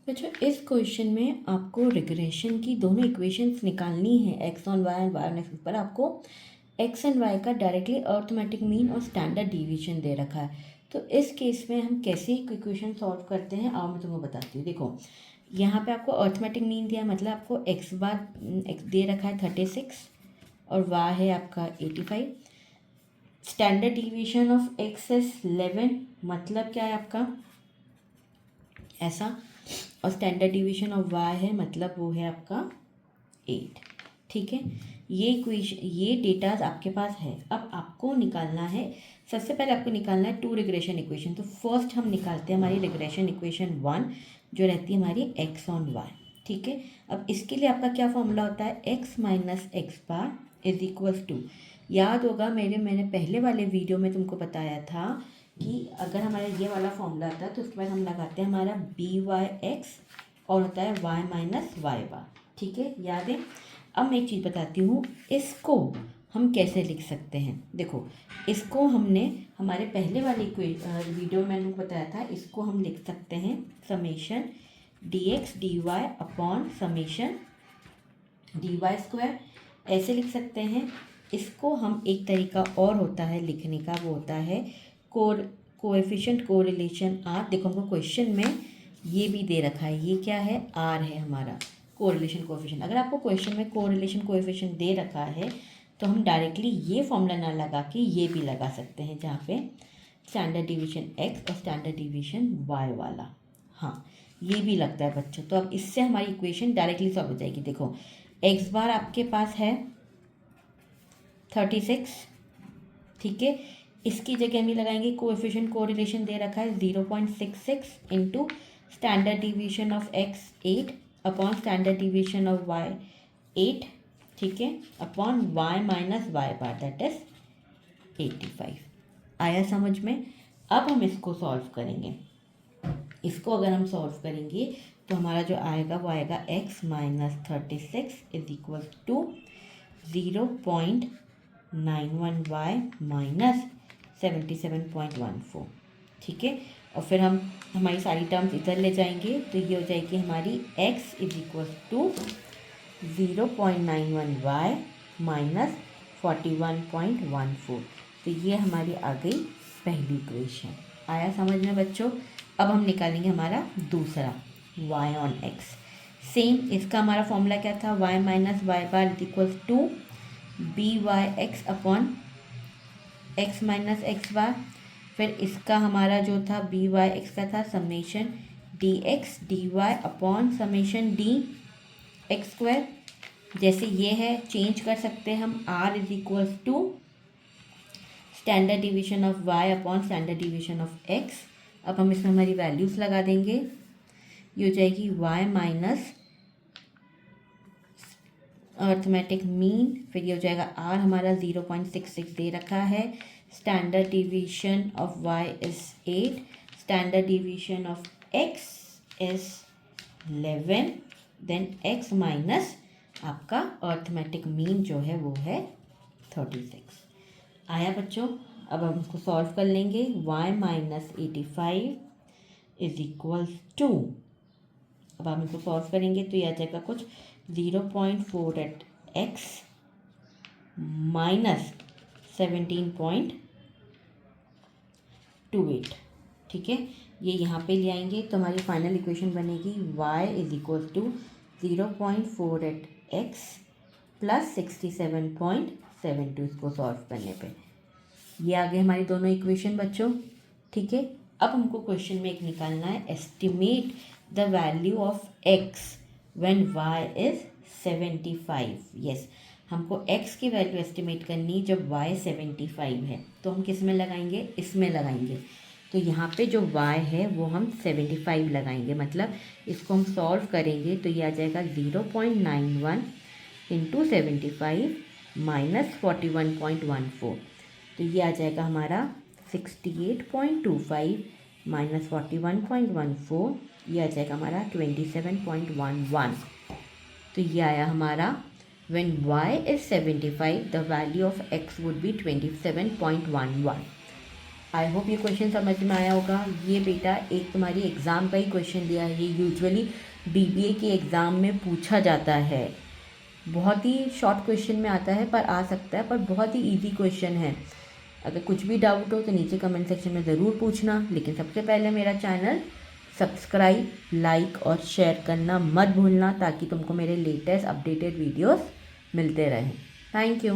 बच्चों इस क्वेश्चन में आपको रिग्रेशन की दोनों इक्वेशंस निकालनी है, x on y and y on x पर। आपको एक्स एंड वाई का डायरेक्टली अर्थमेटिक मीन और स्टैंडर्ड डिवीजन दे रखा है। तो इस केस में हम कैसे इक्वेशन सॉल्व करते हैं आओ मैं तुमको बताती हूँ। देखो यहाँ पे आपको अर्थमेटिक मीन दिया, मतलब आपको एक्स बार एक्स दे रखा है 36 और वाई है आपका 85। Standard division of x is 11, मतलब क्या है आपका ऐसा, और स्टैंडर्ड डिवीजन ऑफ वाई है मतलब वो है आपका 8। ठीक है, ये इक्वेशन ये डेटाज आपके पास है। अब आपको निकालना है, सबसे पहले आपको निकालना है टू रिग्रेशन इक्वेशन। तो फर्स्ट हम निकालते हैं हमारी रिग्रेशन इक्वेशन 1 जो रहती है हमारी एक्स ऑन वाई। ठीक है, अब इसके लिए आपका क्या फॉर्मूला होता है, x minus x bar is equals to, याद होगा मैंने पहले वाले वीडियो में तुमको बताया था कि अगर हमारा ये वाला फॉर्मूला आता है तो उसके बाद हम लगाते हैं हमारा बी वाई एक्स और होता है वाई माइनस वाई बार। ठीक है, याद है। अब मैं एक चीज़ बताती हूँ, इसको हम कैसे लिख सकते हैं। देखो इसको हमने हमारे पहले वाले वीडियो में मैंने बताया था, इसको हम लिख सकते हैं summation d x d y upon summation d y square, ऐसे लिख सकते हैं। इसको हम एक तरीका और होता है लिखने का, वो होता है कोएफिशिएंट कोरिलेशन आर। देखो हमको क्वेश्चन में ये भी दे रखा है, ये क्या है, आर है हमारा कोरिलेशन कोएफिशिएंट। अगर आपको क्वेश्चन में कोरिलेशन कोएफिशिएंट दे रखा है तो हम डायरेक्टली ये फॉर्मूला ना लगा के ये भी लगा सकते हैं, जहाँ पे स्टैंडर्ड डिवीजन एक्स और स्टैंडर्ड डिवीजन वाई वाला, हाँ ये भी लगता है बच्चों। तो अब इससे हमारी इक्वेशन डायरेक्टली सॉल्व हो जाएगी। देखो एक्स बार आपके पास है 36, ठीक है, इसकी जगह हम लगाएंगे कोएफिशिएंट कोरिलेशन दे रखा है 0.66 into standard division of x 8 upon standard division of y 8, ठीक है, upon y minus Y bar that is 85। आया समझ में। अब हम इसको सॉल्व करेंगे। इसको अगर हम सॉल्व करेंगे तो हमारा जो आएगा वो आएगा x minus 36 is equal to 0.91 y minus 77.14। ठीक है, और फिर हम हमारी सारी टर्म्स इधर ले जाएंगे तो ये हो जाएगी हमारी x is equal to 0.91 y minus 41.14। तो ये हमारी आ गई पहली इक्वेशन। आया समझ में बच्चों। अब हम निकालेंगे हमारा दूसरा y ऑन x। सेम इसका हमारा फॉर्मूला क्या था, y minus Y bar is equal to B Y X upon X minus x bar. फिर इसका हमारा जो था बी वाई एक्स का था summation d x d y upon summation d x square. जैसे ये है चेंज कर सकते हैं हम, r is equals to standard division of y upon standard division of x। अब हम इसमें हमारी वैल्यूज़ लगा देंगे, ये हो जाएगी y माइनस अर्थमेटिक मीन, फिर ये हो जाएगा r हमारा 0.66 दे रखा है, standard division of y is 8, standard division of x is 11, then x minus आपका अर्थमेटिक मीन जो है वो है 36। आया बच्चों। अब हम इसको सॉल्व कर लेंगे, y minus 85 is equal to, अब हम इसको सॉल्व करेंगे तो ये आ जाएगा कुछ 0.48x माइनस 17.28। ठीक है, ये यहाँ पे ले आएंगे तो हमारी फाइनल इक्वेशन बनेगी y is equal to 0.48x plus 67.72। इसको सॉल्व करने पे ये आ गए हमारी दोनों इक्वेशन बच्चों। ठीक है, अब हमको क्वेश्चन में एक निकालना है, estimate the value of x when y is 75। Yes, हमको x की वैल्यू एस्टिमेट करनी जब y 75 है। तो हम किस में लगाएंगे, इसमें लगाएंगे। तो यहाँ पे जो y है वो हम 75 लगाएंगे, मतलब इसको हम सॉल्व करेंगे तो ये आ जाएगा 0.91 इंटू 75 माइनस 41.14। तो ये आ जाएगा हमारा 68.25 माइनस 41.14, ये आ जाएगा हमारा 27.11। तो ये आया हमारा when y is 75 the value of x would be 27.11। I hope ये क्वेश्चन समझ में आया होगा। ये बेटा एक तुम्हारी एग्ज़ाम का ही क्वेश्चन दिया है, ये यूजुअली बीबीए के एग्ज़ाम में पूछा जाता है। बहुत ही शॉर्ट क्वेश्चन में आता है, पर आ सकता है, पर बहुत ही इजी क्वेश्चन है। अगर कुछ भी डाउट हो तो नीचे कमेंट सेक्शन में ज़रूर पूछना। लेकिन सबसे पहले मेरा चैनल सब्सक्राइब, लाइक और शेयर करना मत भूलना, ताकि तुमको मेरे लेटेस्ट अपडेटेड वीडियोस मिलते रहें। Thank you.